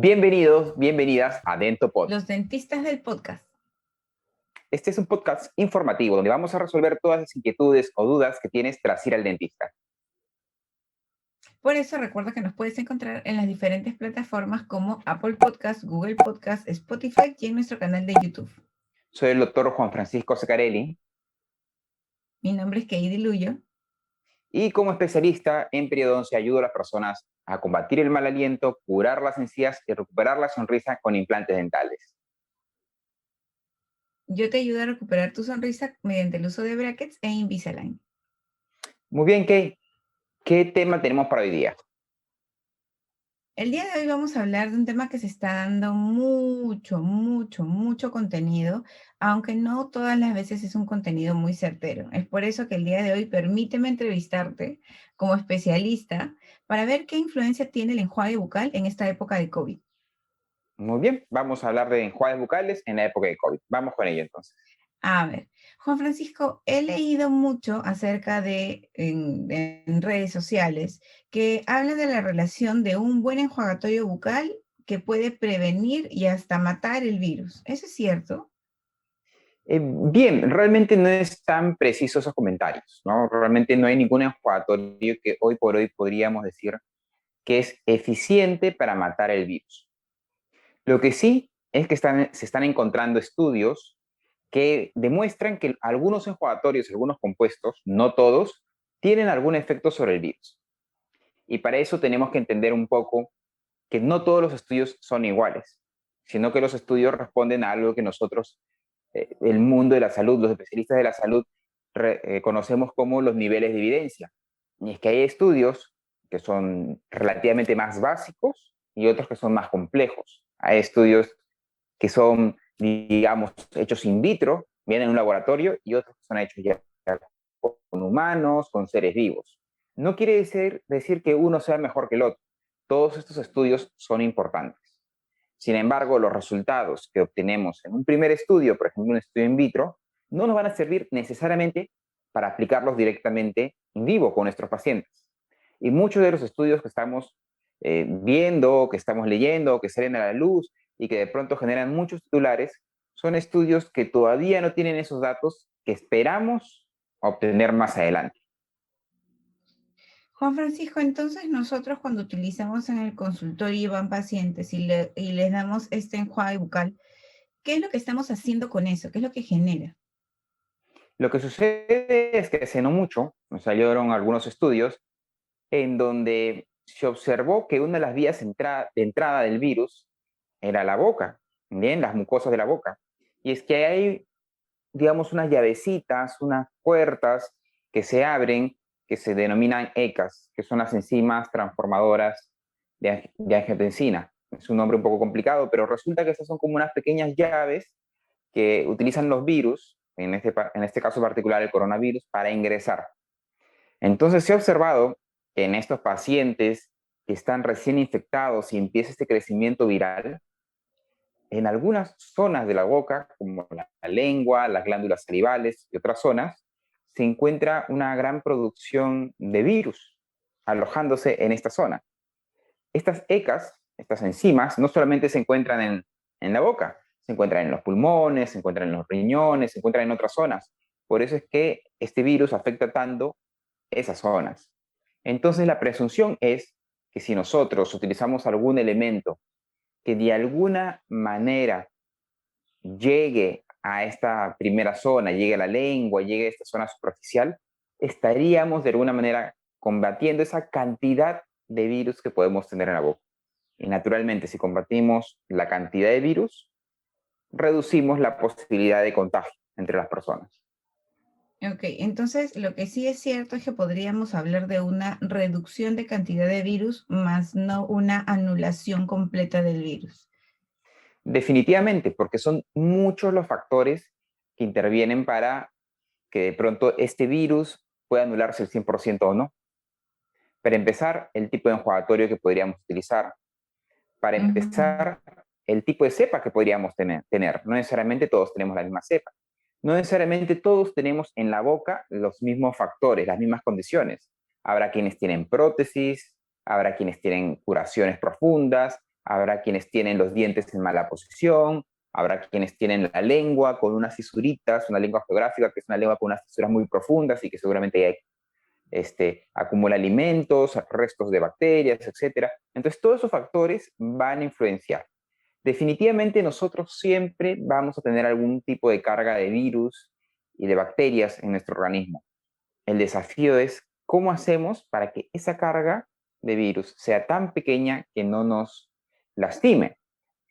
Bienvenidos, bienvenidas a DentoPod. Los dentistas del podcast. Este es un podcast informativo donde vamos a resolver todas las inquietudes o dudas que tienes tras ir al dentista. Por eso recuerda que nos puedes encontrar en las diferentes plataformas como Apple Podcast, Google Podcast, Spotify y en nuestro canal de YouTube. Soy el doctor Juan Francisco Secarelli Mi nombre es Keidi Luyo. y como especialista en periodoncia ayudo a las personas a combatir el mal aliento, curar las encías y recuperar la sonrisa con implantes dentales. Yo te ayudo a recuperar tu sonrisa mediante el uso de brackets e Invisalign. Muy bien, ¿qué tema tenemos para hoy día? El día de hoy vamos a hablar de un tema que se está dando mucho contenido, aunque no todas las veces es un contenido muy certero. Es por eso que el día de hoy permíteme entrevistarte como especialista para ver qué influencia tiene el enjuague bucal en esta época de COVID. Muy bien, vamos a hablar de enjuagues bucales en la época de COVID. Vamos con ello entonces. A ver, Juan Francisco, he leído mucho acerca en redes sociales que habla de la relación de un buen enjuagatorio bucal que puede prevenir y hasta matar el virus. ¿Eso es cierto? Bien, realmente no es tan preciso esos comentarios, ¿no? Realmente no hay ningún enjuagatorio que hoy por hoy podríamos decir que es eficiente para matar el virus. Lo que sí es que se están encontrando estudios que demuestran que algunos enjuagatorios, algunos compuestos, no todos, tienen algún efecto sobre el virus. Y para eso tenemos que entender un poco que no todos los estudios son iguales, sino que los estudios responden a algo que nosotros, el mundo de la salud, los especialistas de la salud, conocemos como los niveles de evidencia. Y es que hay estudios que son relativamente más básicos y otros que son más complejos. Hay estudios que son, digamos, hechos in vitro, vienen en un laboratorio, y otros que son hechos ya con humanos, con seres vivos. No quiere decir que uno sea mejor que el otro. Todos estos estudios son importantes. Sin embargo, los resultados que obtenemos en un primer estudio, por ejemplo, un estudio in vitro, no nos van a servir necesariamente para aplicarlos directamente en vivo con nuestros pacientes. Y muchos de los estudios que estamos viendo, que estamos leyendo, que salen a la luz y que de pronto generan muchos titulares, son estudios que todavía no tienen esos datos que esperamos obtener más adelante. Juan Francisco, entonces nosotros cuando utilizamos en el consultorio y van pacientes y les damos este enjuague bucal, ¿qué es lo que estamos haciendo con eso? ¿Qué es lo que genera? Lo que sucede es que hace no mucho nos salieron algunos estudios en donde se observó que una de las vías de entrada del virus era la boca, bien, las mucosas de la boca. Y es que hay, digamos, unas llavecitas, unas puertas que se abren, que se denominan ECAs, que son las enzimas transformadoras de angiotensina. Es un nombre un poco complicado, pero resulta que estas son como unas pequeñas llaves que utilizan los virus, en este caso particular el coronavirus, para ingresar. Entonces se ha observado que en estos pacientes que están recién infectados y empieza este crecimiento viral, en algunas zonas de la boca, como la lengua, las glándulas salivales y otras zonas, se encuentra una gran producción de virus alojándose en esta zona. Estas ECAs, estas enzimas, no solamente se encuentran en la boca, se encuentran en los pulmones, se encuentran en los riñones, se encuentran en otras zonas. Por eso es que este virus afecta tanto esas zonas. Entonces la presunción es que si nosotros utilizamos algún elemento que de alguna manera llegue a esta primera zona, llegue a la lengua, llegue a esta zona superficial, estaríamos de alguna manera combatiendo esa cantidad de virus que podemos tener en la boca. Y naturalmente, si combatimos la cantidad de virus, reducimos la posibilidad de contagio entre las personas. Ok, entonces lo que sí es cierto es que podríamos hablar de una reducción de cantidad de virus, más no una anulación completa del virus. Definitivamente, porque son muchos los factores que intervienen para que de pronto este virus pueda anularse el 100% o no. Para empezar, el tipo de enjuagatorio que podríamos utilizar. Para Ujú. empezar, el tipo de cepa que podríamos tener. No necesariamente todos tenemos la misma cepa. No necesariamente todos tenemos en la boca los mismos factores, las mismas condiciones. Habrá quienes tienen prótesis, habrá quienes tienen curaciones profundas, habrá quienes tienen los dientes en mala posición, habrá quienes tienen la lengua con unas fisuritas, una lengua geográfica que es una lengua con unas fisuras muy profundas y que seguramente hay, acumula alimentos, restos de bacterias, etc. Entonces, todos esos factores van a influenciar. Definitivamente nosotros siempre vamos a tener algún tipo de carga de virus y de bacterias en nuestro organismo. El desafío es cómo hacemos para que esa carga de virus sea tan pequeña que no nos lastime.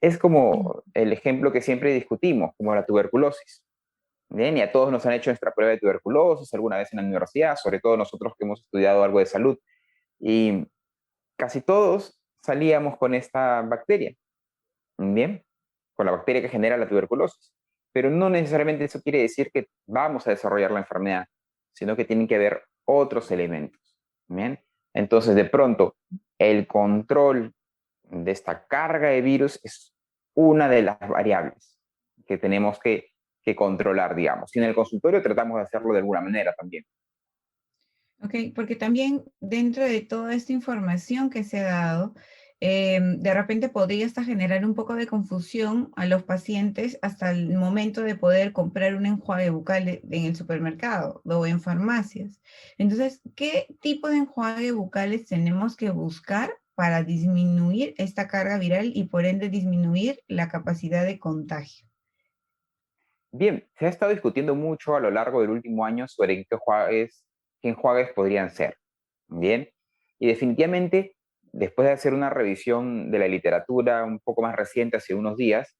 Es como el ejemplo que siempre discutimos, como la tuberculosis. Bien, y a todos nos han hecho nuestra prueba de tuberculosis alguna vez en la universidad, sobre todo nosotros que hemos estudiado algo de salud. Y casi todos salíamos con esta bacteria, bien, con la bacteria que genera la tuberculosis. Pero no necesariamente eso quiere decir que vamos a desarrollar la enfermedad, sino que tienen que haber otros elementos. Bien, entonces de pronto el control de esta carga de virus es una de las variables que tenemos que controlar, digamos. Y en el consultorio tratamos de hacerlo de alguna manera también. Ok, porque también dentro de toda esta información que se ha dado, de repente podría hasta generar un poco de confusión a los pacientes hasta el momento de poder comprar un enjuague bucal en el supermercado o en farmacias. Entonces, ¿qué tipo de enjuague bucales tenemos que buscar para disminuir esta carga viral y por ende disminuir la capacidad de contagio? Bien, se ha estado discutiendo mucho a lo largo del último año sobre qué enjuagues podrían ser. Bien, y definitivamente, después de hacer una revisión de la literatura un poco más reciente, hace unos días,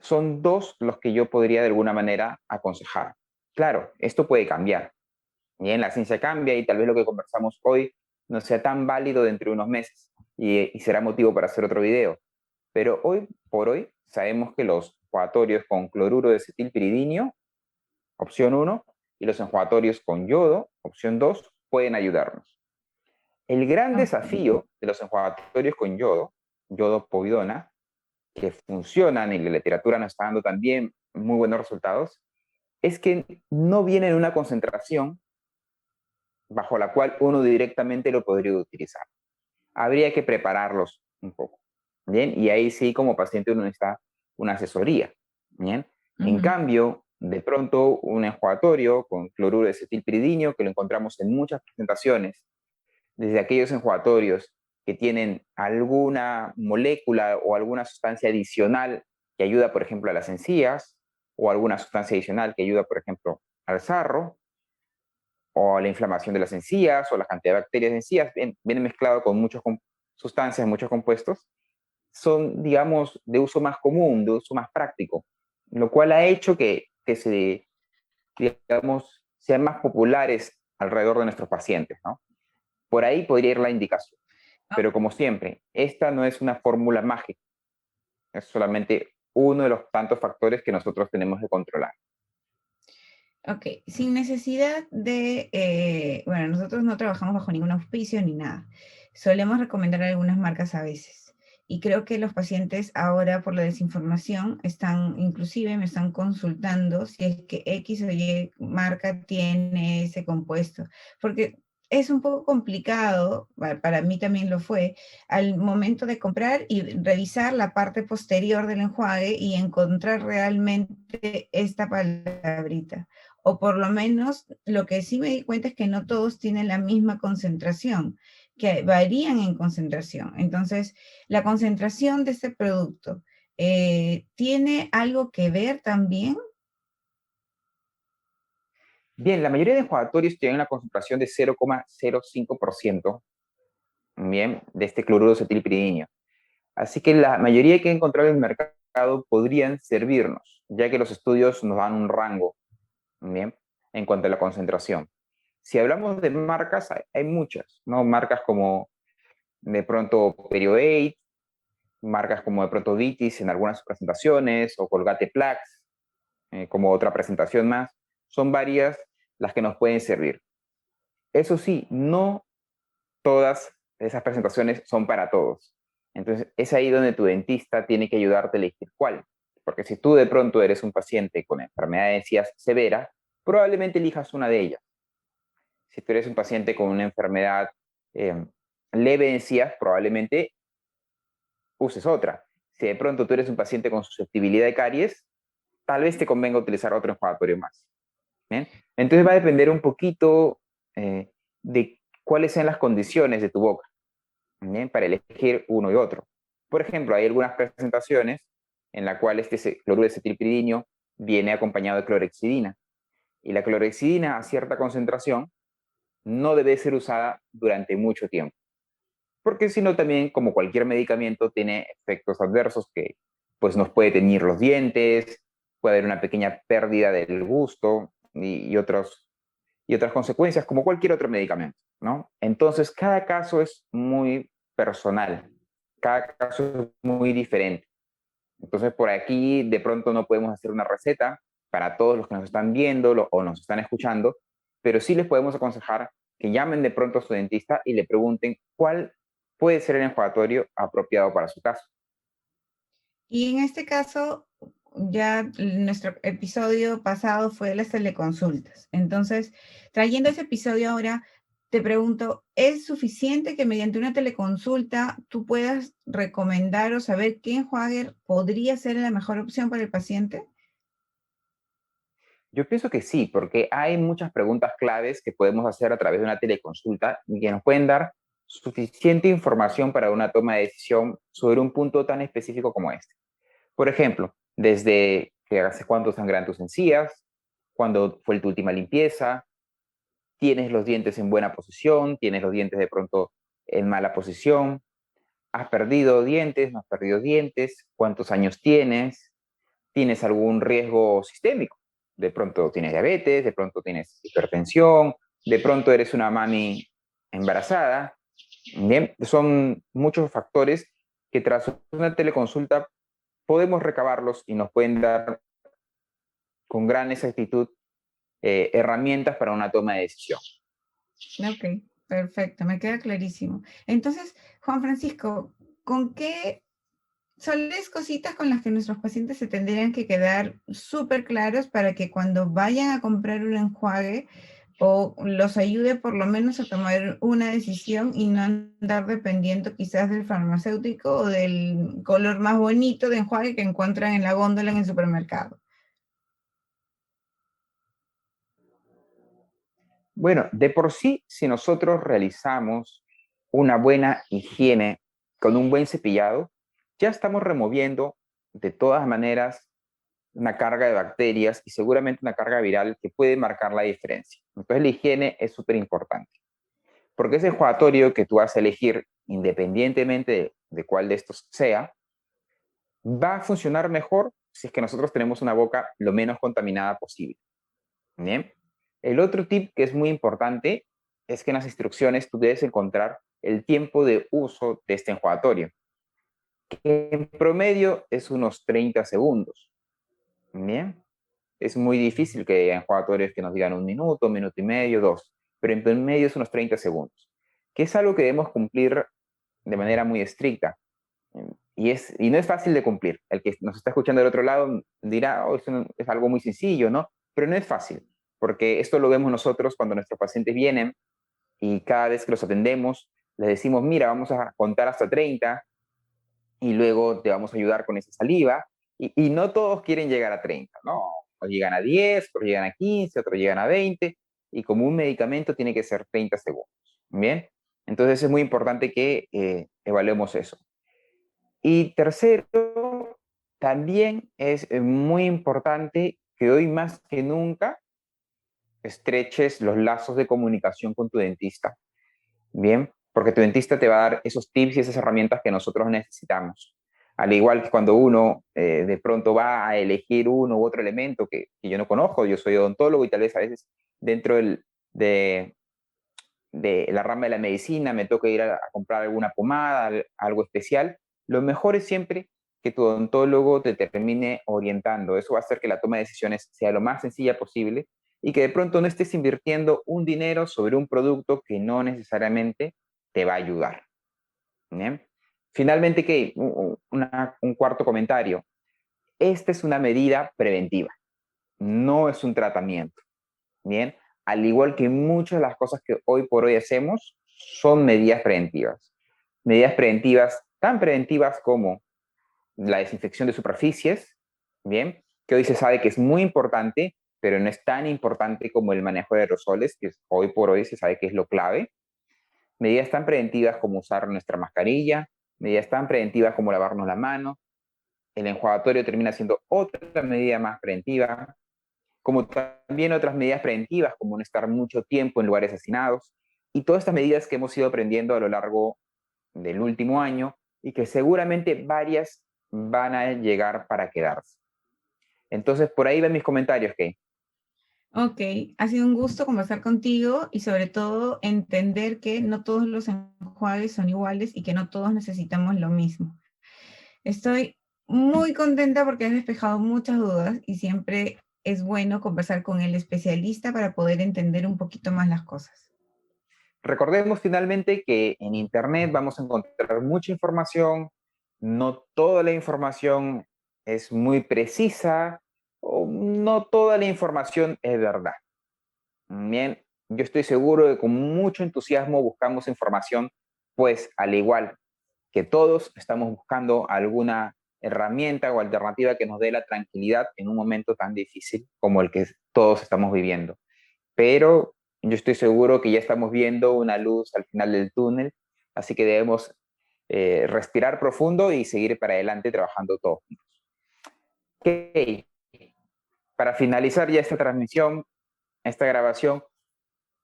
son dos los que yo podría de alguna manera aconsejar. Claro, esto puede cambiar. Bien, la ciencia cambia y tal vez lo que conversamos hoy no sea tan válido dentro de unos meses y será motivo para hacer otro video. Pero hoy por hoy sabemos que los enjuatorios con cloruro de acetilpiridinio, opción uno, y los enjuatorios con yodo, opción 2, pueden ayudarnos. El gran Ok. desafío de los enjuatorios con yodo, yodo povidona, que funcionan y la literatura nos está dando también muy buenos resultados, es que no vienen en una concentración bajo la cual uno directamente lo podría utilizar. Habría que prepararlos un poco, ¿bien? Y ahí sí, como paciente, uno necesita una asesoría, ¿bien? En Ujú. cambio, de pronto, un enjuagatorio con cloruro de acetilpiridinio, que lo encontramos en muchas presentaciones, desde aquellos enjuagatorios que tienen alguna molécula o alguna sustancia adicional que ayuda, por ejemplo, a las encías, o alguna sustancia adicional que ayuda, por ejemplo, al sarro, o la inflamación de las encías, o la cantidad de bacterias de encías, viene mezclado con muchas sustancias, muchos compuestos, son, digamos, de uso más común, de uso más práctico, lo cual ha hecho que se, digamos, sean más populares alrededor de nuestros pacientes, ¿no? Por ahí podría ir la indicación. Pero como siempre, esta no es una fórmula mágica, es solamente uno de los tantos factores que nosotros tenemos que controlar. Ok, sin necesidad de, bueno, nosotros no trabajamos bajo ningún auspicio ni nada. Solemos recomendar algunas marcas a veces. Y creo que los pacientes ahora por la desinformación están, inclusive me están consultando si es que X o Y marca tiene ese compuesto. Porque es un poco complicado, para mí también lo fue, al momento de comprar y revisar la parte posterior del enjuague y encontrar realmente esta palabrita o por lo menos lo que sí me di cuenta es que no todos tienen la misma concentración, que varían en concentración. Entonces, la concentración de este producto tiene algo que ver también. Bien, la mayoría de enjuagatorios tienen una concentración de 0,05%, bien, de este cloruro de acetilpiridinio. Así que la mayoría que he encontrado en el mercado podrían servirnos, ya que los estudios nos dan un rango, bien, en cuanto a la concentración. Si hablamos de marcas, hay muchas, ¿no? Marcas como de pronto Perioate, marcas como de pronto Vitis en algunas presentaciones, o Colgate Plax, como otra presentación más. Son varias las que nos pueden servir. Eso sí, no todas esas presentaciones son para todos. Entonces, es ahí donde tu dentista tiene que ayudarte a elegir cuál. Porque si tú de pronto eres un paciente con enfermedad de encías severa, probablemente elijas una de ellas. Si tú eres un paciente con una enfermedad eh, leve de encías, probablemente uses otra. Si de pronto tú eres un paciente con susceptibilidad de caries, tal vez te convenga utilizar otro enjuagatorio más. ¿Bien? Entonces va a depender un poquito de cuáles sean las condiciones de tu boca, ¿bien? Para elegir uno y otro. Por ejemplo, hay algunas presentaciones en la cual este cloruro de cetilpridinio viene acompañado de clorexidina. Y la clorexidina a cierta concentración no debe ser usada durante mucho tiempo, porque si no también, como cualquier medicamento, tiene efectos adversos que pues nos puede teñir los dientes, puede haber una pequeña pérdida del gusto y otras consecuencias, como cualquier otro medicamento, ¿no? Entonces, cada caso es muy personal, cada caso es muy diferente. Entonces, por aquí de pronto no podemos hacer una receta para todos los que nos están viendo o nos están escuchando, pero sí les podemos aconsejar que llamen de pronto a su dentista y le pregunten cuál puede ser el enjuagatorio apropiado para su caso. Y en este caso, ya nuestro episodio pasado fue de las teleconsultas. Entonces, trayendo ese episodio ahora, te pregunto, ¿es suficiente que mediante una teleconsulta tú puedas recomendar o saber qué enjuague podría ser la mejor opción para el paciente? Yo pienso que sí, porque hay muchas preguntas claves que podemos hacer a través de una teleconsulta y que nos pueden dar suficiente información para una toma de decisión sobre un punto tan específico como este. Por ejemplo, desde que hace cuánto sangran tus encías, cuándo fue tu última limpieza, tienes los dientes en buena posición, tienes los dientes de pronto en mala posición, has perdido dientes, no has perdido dientes, cuántos años tienes, tienes algún riesgo sistémico. De pronto tienes diabetes, de pronto tienes hipertensión, de pronto eres una mami embarazada. Bien, son muchos factores que tras una teleconsulta podemos recabarlos y nos pueden dar con gran exactitud herramientas para una toma de decisión. Ok, perfecto, me queda clarísimo. Entonces, Juan Francisco, ¿con qué son las cositas con las que nuestros pacientes se tendrían que quedar súper claros para que cuando vayan a comprar un enjuague o los ayude por lo menos a tomar una decisión y no andar dependiendo quizás del farmacéutico o del color más bonito de enjuague que encuentran en la góndola en el supermercado? Bueno, de por sí, si nosotros realizamos una buena higiene con un buen cepillado, ya estamos removiendo de todas maneras una carga de bacterias y seguramente una carga viral que puede marcar la diferencia. Entonces la higiene es súper importante, porque ese enjuagatorio que tú vas a elegir, independientemente de cuál de estos sea, va a funcionar mejor si es que nosotros tenemos una boca lo menos contaminada posible. ¿Bien? El otro tip que es muy importante es que en las instrucciones tú debes encontrar el tiempo de uso de este enjuagatorio, que en promedio es unos 30 segundos. Bien, es muy difícil que haya enjuagatorios que nos digan un minuto y medio, dos, pero en promedio es unos 30 segundos, que es algo que debemos cumplir de manera muy estricta. Y no es fácil de cumplir. El que nos está escuchando del otro lado dirá, oh, eso es algo muy sencillo, ¿no? Pero no es fácil, porque esto lo vemos nosotros cuando nuestros pacientes vienen y cada vez que los atendemos, les decimos, mira, vamos a contar hasta 30 y luego te vamos a ayudar con esa saliva. Y no todos quieren llegar a 30, ¿no? O llegan a 10, otros llegan a 15, otros llegan a 20, y como un medicamento tiene que ser 30 segundos. ¿Bien? Entonces es muy importante que evaluemos eso. Y tercero, también es muy importante que hoy más que nunca estreches los lazos de comunicación con tu dentista. Bien, porque tu dentista te va a dar esos tips y esas herramientas que nosotros necesitamos. Al igual que cuando uno de pronto va a elegir uno u otro elemento que yo no conozco, yo soy odontólogo y tal vez a veces dentro de la rama de la medicina me toca ir a comprar alguna pomada, algo especial, lo mejor es siempre que tu odontólogo te termine orientando. Eso va a hacer que la toma de decisiones sea lo más sencilla posible y que de pronto no estés invirtiendo un dinero sobre un producto que no necesariamente te va a ayudar. ¿Bien? Finalmente, ¿qué? Un cuarto comentario. Esta es una medida preventiva, no es un tratamiento. Bien, al igual que muchas de las cosas que hoy por hoy hacemos, son medidas preventivas. Medidas preventivas tan preventivas como la desinfección de superficies, ¿bien? Que hoy se sabe que es muy importante, pero no es tan importante como el manejo de aerosoles, que hoy por hoy se sabe que es lo clave. Medidas tan preventivas como usar nuestra mascarilla, medidas tan preventivas como lavarnos la mano. El enjuagatorio termina siendo otra medida más preventiva, como también otras medidas preventivas, como no estar mucho tiempo en lugares hacinados, y todas estas medidas que hemos ido aprendiendo a lo largo del último año y que seguramente varias van a llegar para quedarse. Entonces, por ahí ven mis comentarios, Kay. Ok, ha sido un gusto conversar contigo y sobre todo entender que no todos los enjuagues son iguales y que no todos necesitamos lo mismo. Estoy muy contenta porque has despejado muchas dudas y siempre es bueno conversar con el especialista para poder entender un poquito más las cosas. Recordemos finalmente que en Internet vamos a encontrar mucha información, no toda la información es muy precisa o no toda la información es verdad. Bien, yo estoy seguro de que con mucho entusiasmo buscamos información, pues al igual que todos estamos buscando alguna herramienta o alternativa que nos dé la tranquilidad en un momento tan difícil como el que todos estamos viviendo. Pero yo estoy seguro que ya estamos viendo una luz al final del túnel, así que debemos respirar profundo y seguir para adelante trabajando todos juntos. Ok, para finalizar ya esta transmisión, esta grabación,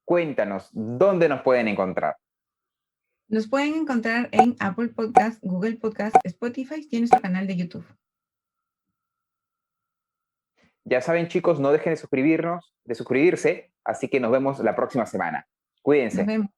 cuéntanos, ¿dónde nos pueden encontrar? Nos pueden encontrar en Apple Podcast, Google Podcast, Spotify y en nuestro canal de YouTube. Ya saben, chicos, no dejen de suscribirse, así que nos vemos la próxima semana. Nos Cuídense. vemos.